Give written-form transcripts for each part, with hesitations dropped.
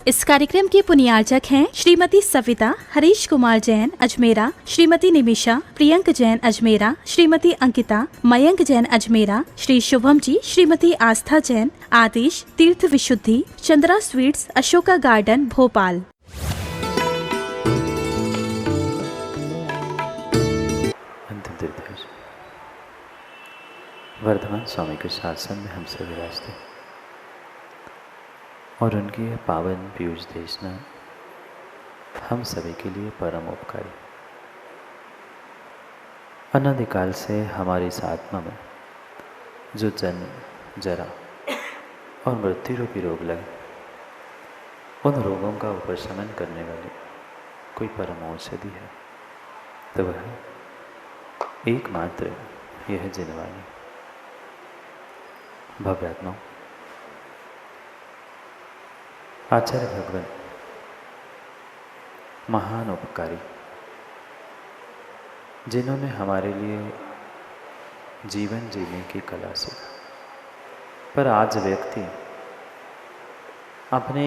इस कार्यक्रम के पुण्यार्चक हैं श्रीमती सविता, हरीश कुमार जैन अजमेरा, श्रीमती निमिषा, प्रियंक जैन अजमेरा, श्रीमती अंकिता, मयंक जैन अजमेरा, श्री शुभम जी, श्रीमती आस्था जैन, आदिश, तीर्थ विशुद्धि, चंद्रा स्वीट्स, अशोका गार्डन, भोपाल। अंतिम तीर्थेश वर्धमान स्वामी के शासन में हम सभी विराजते और उनकी यह पावन पीयूष देशना हम सभी के लिए परम उपकारी। अनादिकाल से हमारी इस आत्मा में जो जन्म, जरा और मृत्यु रूपी रोग लगे, उन रोगों का उपशमन करने वाली कोई परम औषधि है तो वह एकमात्र यह जिनवाणी भव्यात्मा आचार्य भगवान महान उपकारी, जिन्होंने हमारे लिए जीवन जीने की कला सीखा। पर आज व्यक्ति अपने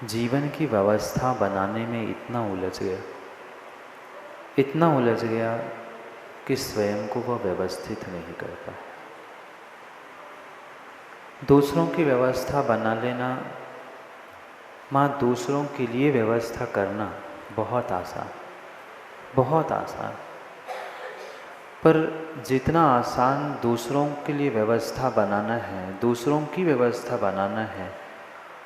जीवन की व्यवस्था बनाने में इतना उलझ गया कि स्वयं को वह व्यवस्थित नहीं कर पाए। दूसरों की व्यवस्था बना लेना, माँ दूसरों के लिए व्यवस्था करना बहुत आसान। पर जितना आसान दूसरों के लिए व्यवस्था बनाना है, दूसरों की व्यवस्था बनाना है,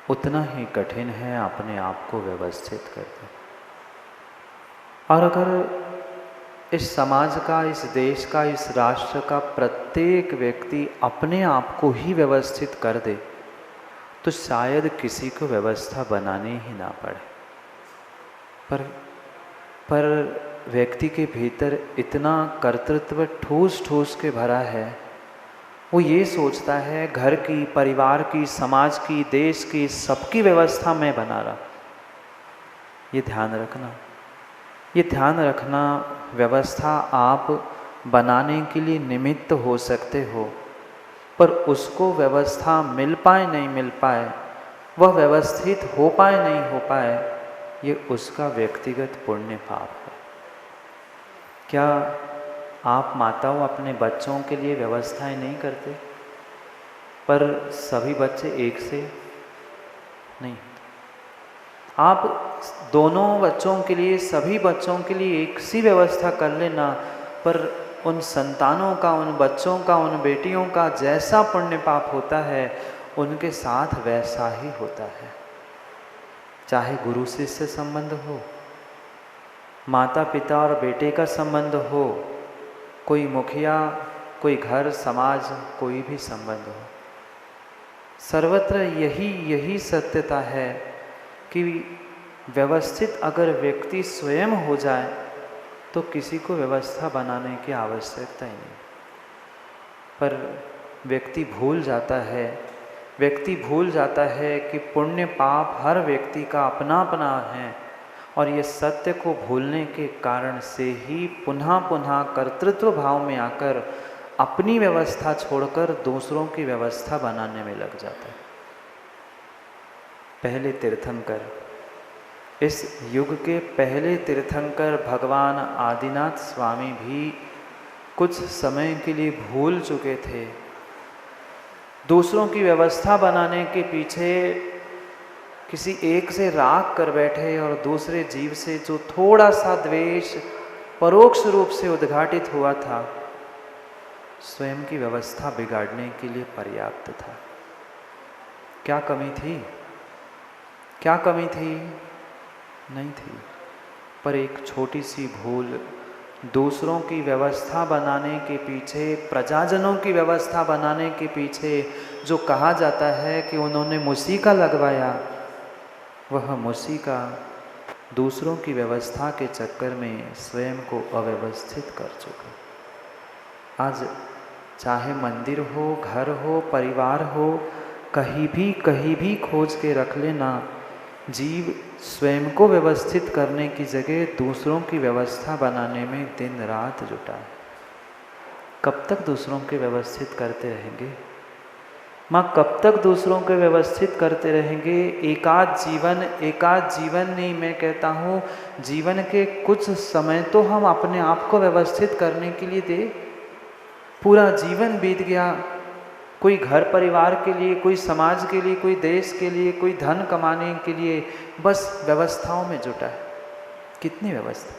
उतना ही कठिन है अपने आप को व्यवस्थित करना। और अगर इस समाज का, इस देश का, इस राष्ट्र का प्रत्येक व्यक्ति अपने आप को ही व्यवस्थित कर दे तो शायद किसी को व्यवस्था बनाने ही ना पड़े। पर व्यक्ति के भीतर इतना कर्तृत्व ठूस के भरा है, वो ये सोचता है घर की, परिवार की, समाज की, देश की, सबकी व्यवस्था मैं बना रहा। ये ध्यान रखना व्यवस्था आप बनाने के लिए निमित्त हो सकते हो, पर उसको व्यवस्था मिल पाए नहीं मिल पाए, वह व्यवस्थित हो पाए नहीं हो पाए, ये उसका व्यक्तिगत पुण्य पाप है। क्या आप माताओं अपने बच्चों के लिए व्यवस्थाएं नहीं करते? पर सभी बच्चे एक से नहीं। आप दोनों बच्चों के लिए, सभी बच्चों के लिए एक सी व्यवस्था कर लेना, पर उन संतानों का, उन बच्चों का, उन बेटियों का जैसा पुण्य पाप होता है, उनके साथ वैसा ही होता है। चाहे गुरु शिष्य संबंध हो, माता पिता और बेटे का संबंध हो, कोई मुखिया, कोई घर, समाज, कोई भी संबंध हो, सर्वत्र यही सत्यता है कि व्यवस्थित अगर व्यक्ति स्वयं हो जाए तो किसी को व्यवस्था बनाने की आवश्यकता ही नहीं। पर व्यक्ति भूल जाता है कि पुण्य पाप हर व्यक्ति का अपना अपना है, और ये सत्य को भूलने के कारण से ही पुनः कर्तृत्व भाव में आकर अपनी व्यवस्था छोड़कर दूसरों की व्यवस्था बनाने में लग जाता है। पहले तीर्थंकर, इस युग के पहले तीर्थंकर भगवान आदिनाथ स्वामी भी कुछ समय के लिए भूल चुके थे। दूसरों की व्यवस्था बनाने के पीछे किसी एक से राग कर बैठे और दूसरे जीव से जो थोड़ा सा द्वेष परोक्ष रूप से उद्घाटित हुआ था, स्वयं की व्यवस्था बिगाड़ने के लिए पर्याप्त था। क्या कमी थी? नहीं थी। पर एक छोटी सी भूल, दूसरों की व्यवस्था बनाने के पीछे, प्रजाजनों की व्यवस्था बनाने के पीछे जो कहा जाता है कि उन्होंने मूसिका लगवाया, वह मूसिका दूसरों की व्यवस्था के चक्कर में स्वयं को अव्यवस्थित कर चुका। आज चाहे मंदिर हो, घर हो, परिवार हो, कहीं भी खोज के रख लेना, जीव स्वयं को व्यवस्थित करने की जगह दूसरों की व्यवस्था बनाने में दिन रात जुटा है। कब तक दूसरों के व्यवस्थित करते रहेंगे? माँ कब तक दूसरों को व्यवस्थित करते रहेंगे? एकाध जीवन नहीं, मैं कहता हूँ जीवन के कुछ समय तो हम अपने आप को व्यवस्थित करने के लिए दे। पूरा जीवन बीत गया, कोई घर परिवार के लिए, कोई समाज के लिए, कोई देश के लिए, कोई धन कमाने के लिए बस व्यवस्थाओं में जुटा है। कितनी व्यवस्था,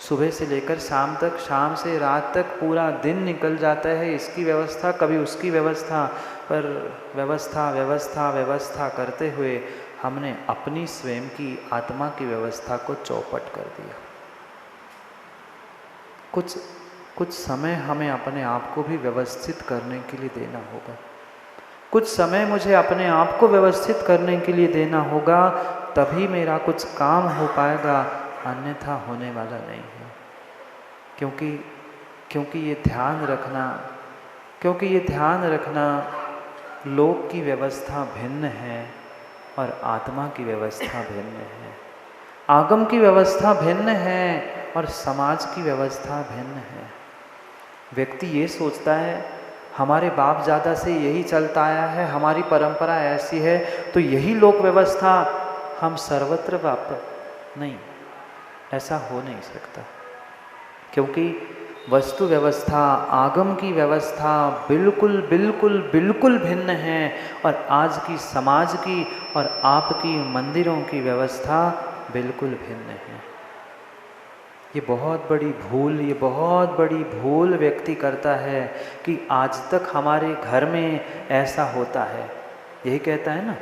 सुबह से लेकर शाम तक, शाम से रात तक पूरा दिन निकल जाता है, इसकी व्यवस्था कभी उसकी व्यवस्था, पर व्यवस्था व्यवस्था व्यवस्था करते हुए हमने अपनी स्वयं की आत्मा की व्यवस्था को चौपट कर दिया। कुछ समय हमें अपने आप को भी व्यवस्थित करने के लिए देना होगा। कुछ समय मुझे अपने आप को व्यवस्थित करने के लिए देना होगा, तभी मेरा कुछ काम हो पाएगा, अन्यथा होने वाला नहीं है। क्योंकि ये ध्यान रखना लोक की व्यवस्था भिन्न है और आत्मा की व्यवस्था भिन्न है। आगम की व्यवस्था भिन्न है और समाज की व्यवस्था भिन्न है। व्यक्ति ये सोचता है हमारे बाप ज़्यादा से यही चलता आया है, हमारी परंपरा ऐसी है, तो यही लोक व्यवस्था हम सर्वत्र व्याप्त। नहीं, ऐसा हो नहीं सकता, क्योंकि वस्तु व्यवस्था, आगम की व्यवस्था बिल्कुल बिल्कुल बिल्कुल भिन्न है और आज की समाज की और आपकी मंदिरों की व्यवस्था बिल्कुल भिन्न है। ये बहुत बड़ी भूल व्यक्ति करता है कि आज तक हमारे घर में ऐसा होता है। यही कहता है ना,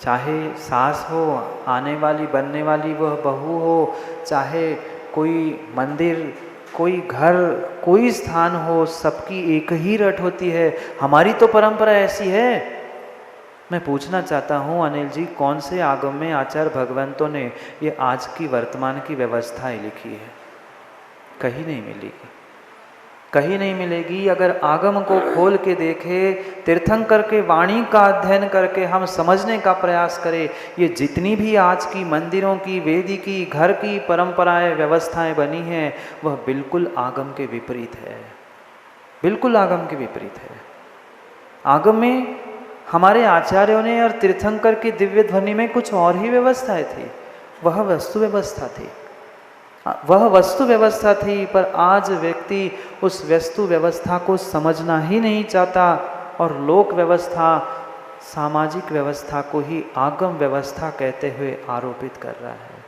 चाहे सास हो, आने वाली बनने वाली वह बहू हो, चाहे कोई मंदिर, कोई घर, कोई स्थान हो, सबकी एक ही रट होती है, हमारी तो परंपरा ऐसी है। मैं पूछना चाहता हूँ अनिल जी, कौन से आगम में आचार्य भगवंतों ने ये आज की वर्तमान की व्यवस्थाएं लिखी है? कहीं नहीं मिलेगी, कहीं नहीं मिलेगी। अगर आगम को खोल के देखे, तीर्थंकर के वाणी का अध्ययन करके हम समझने का प्रयास करें, ये जितनी भी आज की मंदिरों की, वेदी की, घर की परंपराएं, व्यवस्थाएं बनी हैं, वह बिल्कुल आगम के विपरीत है, बिल्कुल आगम के विपरीत है। आगम में हमारे आचार्यों ने और तीर्थंकर की दिव्य ध्वनि में कुछ और ही व्यवस्थाएं थी। वह वस्तु व्यवस्था थी, पर आज व्यक्ति उस वस्तु व्यवस्था को समझना ही नहीं चाहता और लोक व्यवस्था, सामाजिक व्यवस्था को ही आगम व्यवस्था कहते हुए आरोपित कर रहा है।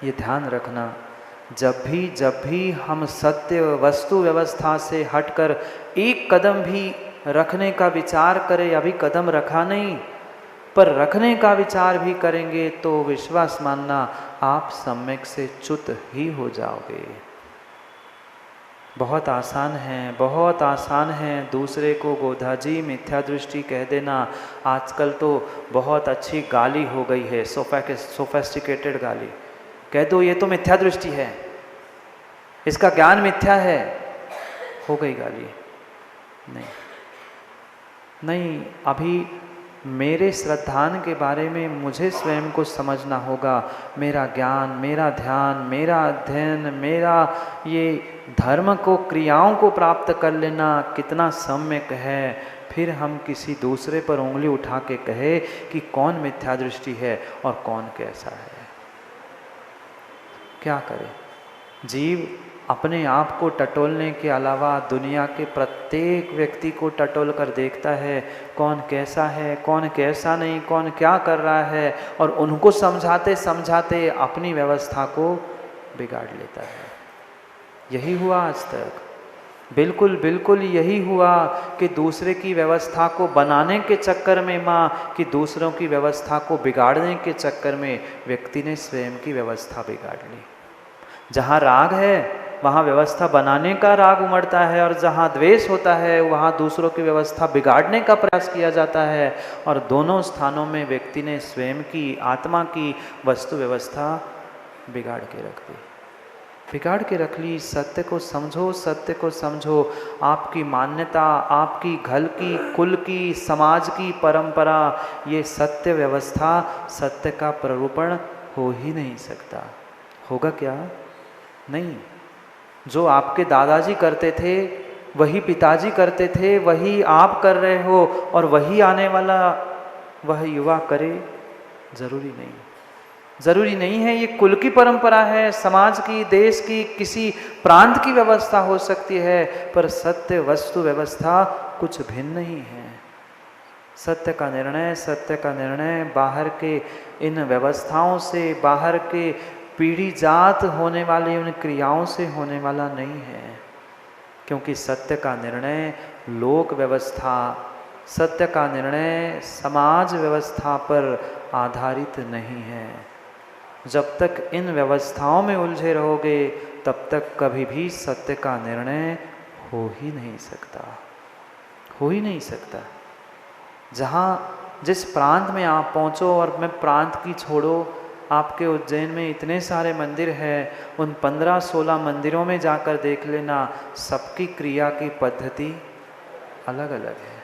ये ध्यान रखना, जब भी हम सत्य वस्तु व्यवस्था से हटकर एक कदम भी रखने का विचार करें, अभी कदम रखा नहीं पर रखने का विचार भी करेंगे, तो विश्वास मानना आप सम्यक से च्युत ही हो जाओगे। बहुत आसान है दूसरे को गोधा जी मिथ्या दृष्टि कह देना। आजकल तो बहुत अच्छी गाली हो गई है, सोफेस्टिकेटेड गाली। कह दो ये तो मिथ्या दृष्टि है, इसका ज्ञान मिथ्या है, हो गई गाली। नहीं, अभी मेरे श्रद्धान के बारे में मुझे स्वयं को समझना होगा। मेरा ज्ञान, मेरा ध्यान, मेरा अध्ययन, मेरा ये धर्म को, क्रियाओं को प्राप्त कर लेना कितना सम्यक है, फिर हम किसी दूसरे पर उंगली उठा के कहे कि कौन मिथ्या दृष्टि है और कौन कैसा है। क्या करे? जीव अपने आप को टटोलने के अलावा दुनिया के प्रत्येक व्यक्ति को टटोल कर देखता है, कौन कैसा है, कौन कैसा नहीं, कौन क्या कर रहा है, और उनको समझाते समझाते अपनी व्यवस्था को बिगाड़ लेता है। यही हुआ आज तक, बिल्कुल यही हुआ कि दूसरे की व्यवस्था को बनाने के चक्कर में कि दूसरों की व्यवस्था को बिगाड़ने के चक्कर में व्यक्ति ने स्वयं की व्यवस्था बिगाड़ ली। जहाँ राग है वहाँ व्यवस्था बनाने का राग उमड़ता है, और जहाँ द्वेष होता है वहाँ दूसरों की व्यवस्था बिगाड़ने का प्रयास किया जाता है, और दोनों स्थानों में व्यक्ति ने स्वयं की, आत्मा की वस्तु व्यवस्था बिगाड़ के रख ली। सत्य को समझो। आपकी मान्यता, आपकी घर की, कुल की, समाज की परंपरा, ये सत्य व्यवस्था, सत्य का प्ररूपण हो ही नहीं सकता। होगा क्या? नहीं। जो आपके दादाजी करते थे वही पिताजी करते थे, वही आप कर रहे हो और वही आने वाला वह युवा करे, जरूरी नहीं। जरूरी नहीं है। ये कुल की परंपरा है, समाज की, देश की, किसी प्रांत की व्यवस्था हो सकती है, पर सत्य वस्तु व्यवस्था कुछ भिन्न ही है। सत्य का निर्णय बाहर के इन व्यवस्थाओं से, बाहर के पीढ़ी जात होने वाली उन क्रियाओं से होने वाला नहीं है। क्योंकि सत्य का निर्णय लोक व्यवस्था, सत्य का निर्णय समाज व्यवस्था पर आधारित नहीं है। जब तक इन व्यवस्थाओं में उलझे रहोगे तब तक कभी भी सत्य का निर्णय हो ही नहीं सकता, हो ही नहीं सकता। जहाँ जिस प्रांत में आप पहुँचो, और मैं प्रांत की छोड़ो, आपके उज्जैन में इतने सारे मंदिर हैं, उन 15-16 मंदिरों में जाकर देख लेना, सबकी क्रिया की पद्धति अलग अलग है।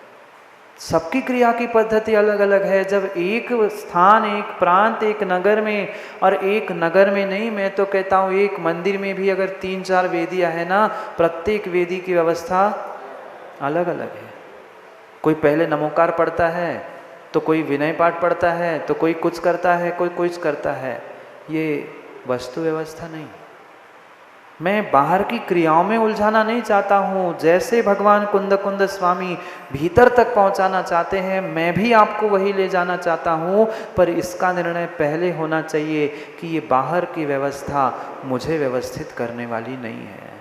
सबकी क्रिया की पद्धति अलग अलग है। जब एक स्थान, एक प्रांत, एक नगर में, और एक नगर में नहीं, मैं तो कहता हूँ एक मंदिर में भी अगर 3-4 वेदियाँ है ना, प्रत्येक वेदी की व्यवस्था अलग अलग है। कोई पहले नमोकार पढ़ता है, तो कोई विनय पाठ पढ़ता है, तो कोई कुछ करता है, कोई कुछ करता है। ये वस्तु व्यवस्था नहीं। मैं बाहर की क्रियाओं में उलझाना नहीं चाहता हूँ। जैसे भगवान कुंद स्वामी भीतर तक पहुँचाना चाहते हैं, मैं भी आपको वही ले जाना चाहता हूँ, पर इसका निर्णय पहले होना चाहिए कि ये बाहर की व्यवस्था मुझे व्यवस्थित करने वाली नहीं है,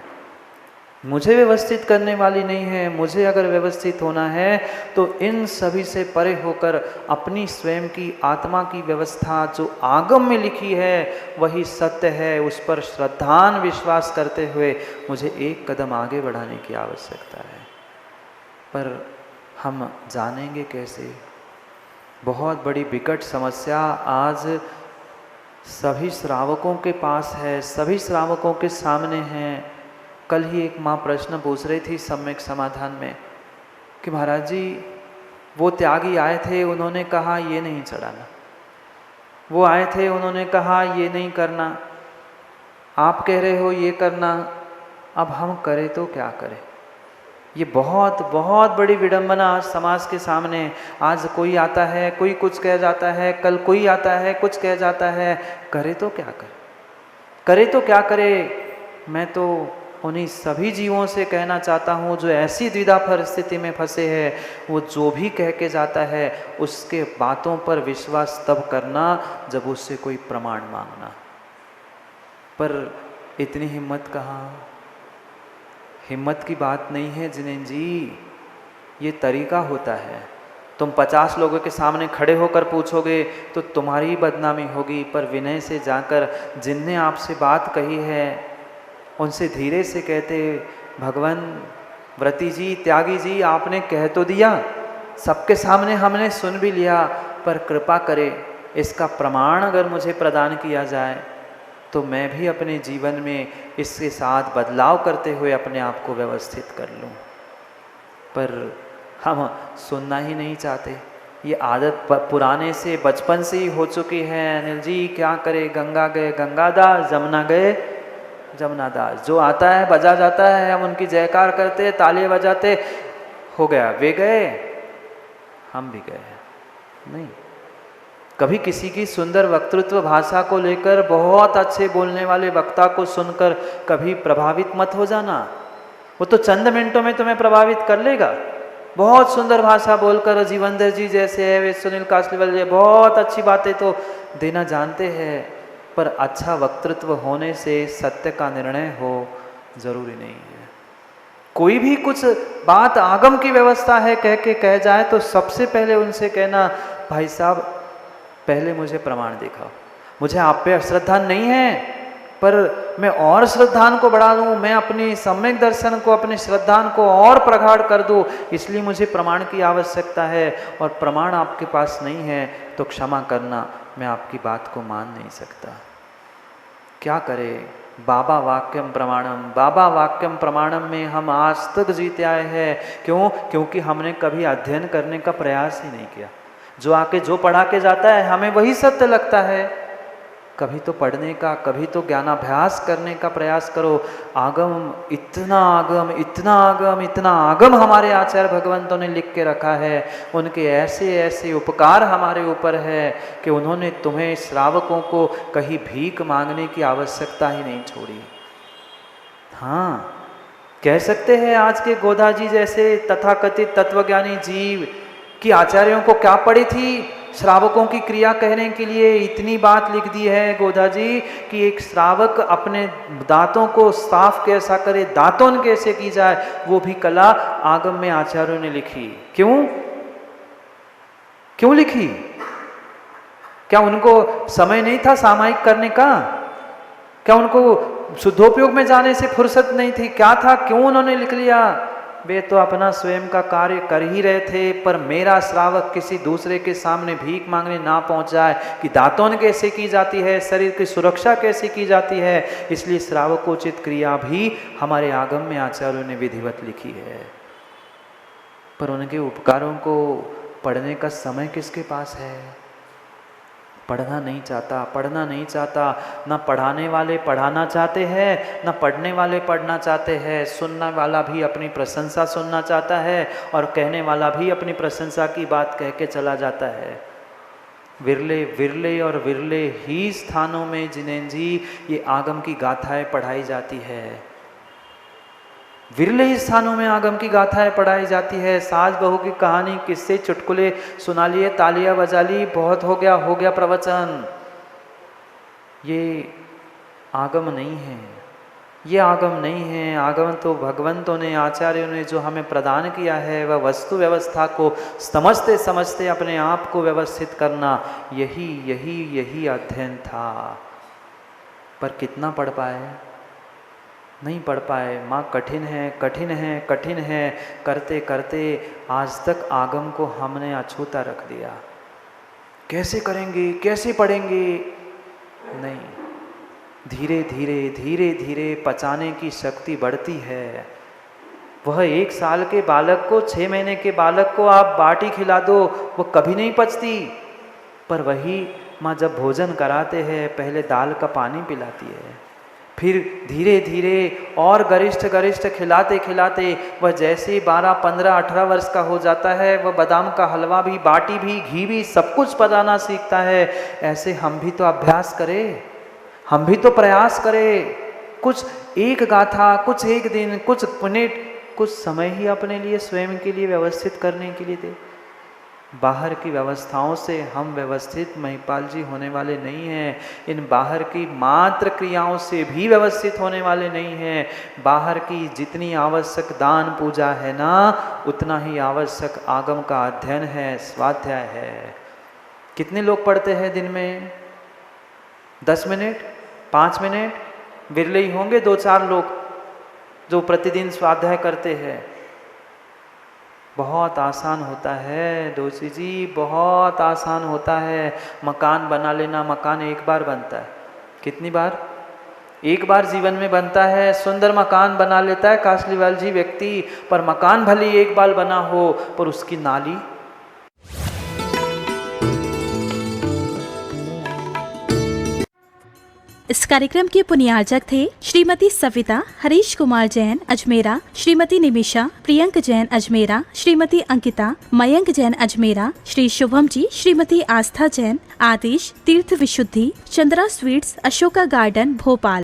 मुझे व्यवस्थित करने वाली नहीं है। मुझे अगर व्यवस्थित होना है तो इन सभी से परे होकर अपनी स्वयं की आत्मा की व्यवस्था जो आगम में लिखी है वही सत्य है, उस पर श्रद्धान विश्वास करते हुए मुझे एक कदम आगे बढ़ाने की आवश्यकता है। पर हम जानेंगे कैसे? बहुत बड़ी विकट समस्या आज सभी श्रावकों के पास है, सभी श्रावकों के सामने है। कल ही एक माँ प्रश्न पूछ रही थी सम्यक समाधान में कि महाराज जी, वो त्यागी आए थे, उन्होंने कहा ये नहीं चढ़ाना, वो आए थे, उन्होंने कहा ये नहीं करना, आप कह रहे हो ये करना, अब हम करें तो क्या करें? ये बहुत बहुत बड़ी विडंबना आज समाज के सामने। आज कोई आता है, कोई कुछ कह जाता है, कल कोई आता है, कुछ कह जाता है, करे तो क्या करे, करे तो क्या करे? मैं तो उन्हीं सभी जीवों से कहना चाहता हूँ जो ऐसी द्विधा परिस्थिति में फंसे हैं, वो जो भी कह के जाता है उसके बातों पर विश्वास तब करना जब उससे कोई प्रमाण मांगना। पर इतनी हिम्मत कहाँ? हिम्मत की बात नहीं है जिनेंद्र जी, ये तरीका होता है। तुम 50 लोगों के सामने खड़े होकर पूछोगे तो तुम्हारी बदनामी होगी, पर विनय से जाकर जिनने आपसे बात कही है उनसे धीरे से कहते, भगवान व्रती जी, त्यागी जी, आपने कह तो दिया, सबके सामने हमने सुन भी लिया, पर कृपा करे इसका प्रमाण अगर मुझे प्रदान किया जाए तो मैं भी अपने जीवन में इसके साथ बदलाव करते हुए अपने आप को व्यवस्थित कर लूँ। पर हम सुनना ही नहीं चाहते। ये आदत पुराने से, बचपन से ही हो चुकी है। अनिल जी क्या करे, गंगा गए गंगादास, जमुना गए जमुनादास। जो आता है बजा जाता है, हम उनकी जयकार करते, तालियां बजाते, हो गया, वे गए हम भी गए। नहीं, कभी किसी की सुंदर वक्तृत्व भाषा को लेकर, बहुत अच्छे बोलने वाले वक्ता को सुनकर कभी प्रभावित मत हो जाना। वो तो चंद मिनटों में तुम्हें प्रभावित कर लेगा। बहुत सुंदर भाषा बोलकर जीवंदर जी जैसे है, वे सुनील कासलीवाल जी बहुत अच्छी बातें तो देना जानते हैं, पर अच्छा वक्तृत्व होने से सत्य का निर्णय हो जरूरी नहीं है। कोई भी कुछ बात आगम की व्यवस्था है कह के कह जाए तो सबसे पहले उनसे कहना, भाई साहब पहले मुझे प्रमाण दिखाओ। मुझे आप पे श्रद्धा नहीं है, पर मैं और श्रद्धान को बढ़ा दूँ, मैं अपनी सम्यक दर्शन को, अपने श्रद्धान को और प्रगाढ़ कर दूँ, इसलिए मुझे प्रमाण की आवश्यकता है। और प्रमाण आपके पास नहीं है तो क्षमा करना, मैं आपकी बात को मान नहीं सकता। क्या करे? बाबा वाक्यम प्रमाणम, बाबा वाक्यम प्रमाणम में हम आज तक जीते आए हैं। क्यों? क्योंकि हमने कभी अध्ययन करने का प्रयास ही नहीं किया। जो आके जो पढ़ा के जाता है हमें वही सत्य लगता है। कभी तो पढ़ने का, कभी तो ज्ञानाभ्यास करने का प्रयास करो। आगम, इतना आगम, इतना आगम, इतना आगम हमारे आचार्य भगवंतों ने लिख के रखा है। उनके ऐसे ऐसे उपकार हमारे ऊपर है कि उन्होंने तुम्हें श्रावकों को कहीं भीख मांगने की आवश्यकता ही नहीं छोड़ी। हाँ, कह सकते हैं आज के गोधा जी जैसे तथाकथित तत्वज्ञानी जीव कि आचार्यों को क्या पड़ी थी श्रावकों की क्रिया कहने के लिए। इतनी बात लिख दी है गोधा जी कि एक श्रावक अपने दांतों को साफ कैसा करे, दांतों कैसे की जाए, वो भी कला आगम में आचार्यों ने लिखी। क्यों लिखी? क्या उनको समय नहीं था सामायिक करने का? क्या उनको शुद्धोपयोग में जाने से फुर्सत नहीं थी? क्या था, क्यों उन्होंने लिख लिया? वे तो अपना स्वयं का कार्य कर ही रहे थे, पर मेरा श्रावक किसी दूसरे के सामने भीख मांगने ना पहुंच जाए कि दातून कैसे की जाती है, शरीर की सुरक्षा कैसे की जाती है, इसलिए श्रावकोचित क्रिया भी हमारे आगम में आचार्यों ने विधिवत लिखी है। पर उनके उपकारों को पढ़ने का समय किसके पास है? पढ़ना नहीं चाहता, ना पढ़ाने वाले पढ़ाना चाहते हैं, ना पढ़ने वाले पढ़ना चाहते हैं। सुनने वाला भी अपनी प्रशंसा सुनना चाहता है और कहने वाला भी अपनी प्रशंसा की बात कह के चला जाता है। विरले ही स्थानों में जिनेन जी ये आगम की गाथाएं पढ़ाई जाती है। विरले ही स्थानों में आगम की गाथाएं पढ़ाई जाती है। सास बहू की कहानी, किस्से, चुटकुले सुना लिए, तालियां बजा ली, बहुत हो गया प्रवचन। ये आगम नहीं है। आगम तो भगवंतों ने, आचार्यों ने जो हमें प्रदान किया है वह वस्तु व्यवस्था को समझते अपने आप को व्यवस्थित करना, यही अध्ययन था। पर कितना पढ़ पाए? नहीं पढ़ पाए। माँ कठिन है करते करते आज तक आगम को हमने अछूता रख दिया। कैसे करेंगे, कैसे पढ़ेंगे? नहीं, धीरे धीरे पचाने की शक्ति बढ़ती है। वह 1 साल के बालक को, 6 महीने के बालक को आप बाटी खिला दो, वो कभी नहीं पचती। पर वही माँ जब भोजन कराते हैं पहले दाल का पानी पिलाती है, फिर धीरे धीरे और गरिष्ठ खिलाते वह जैसे 12, 15, 18 वर्ष का हो जाता है, वह बादाम का हलवा भी, बाटी भी, घी भी सब कुछ पकाना सीखता है। ऐसे हम भी तो अभ्यास करें, हम भी तो प्रयास करें। कुछ एक गाथा, कुछ एक दिन, कुछ मिनट, कुछ समय ही अपने लिए, स्वयं के लिए व्यवस्थित करने के लिए दे। बाहर की व्यवस्थाओं से हम व्यवस्थित महिपाल जी होने वाले नहीं हैं। इन बाहर की मात्र क्रियाओं से भी व्यवस्थित होने वाले नहीं हैं। बाहर की जितनी आवश्यक दान पूजा है ना, उतना ही आवश्यक आगम का अध्ययन है, स्वाध्याय है। कितने लोग पढ़ते हैं दिन में? 10 मिनट, 5 मिनट? बिरले ही होंगे 2-4 लोग जो प्रतिदिन स्वाध्याय करते हैं। बहुत आसान होता है दोषी जी, बहुत आसान होता है। मकान बना लेना, मकान एक बार बनता है। कितनी बार? एक बार जीवन में बनता है। सुंदर मकान बना लेता है कासलीवाल जी व्यक्ति, पर मकान भले एक बार बना हो, पर उसकी नाली। इस कार्यक्रम के पुण्यार्जक थे श्रीमती सविता हरीश कुमार जैन अजमेरा, श्रीमती निमिषा प्रियंक जैन अजमेरा, श्रीमती अंकिता मयंक जैन अजमेरा, श्री शुभम जी, श्रीमती आस्था जैन, आदिश तीर्थ विशुद्धि, चंद्रा स्वीट्स, अशोका गार्डन, भोपाल।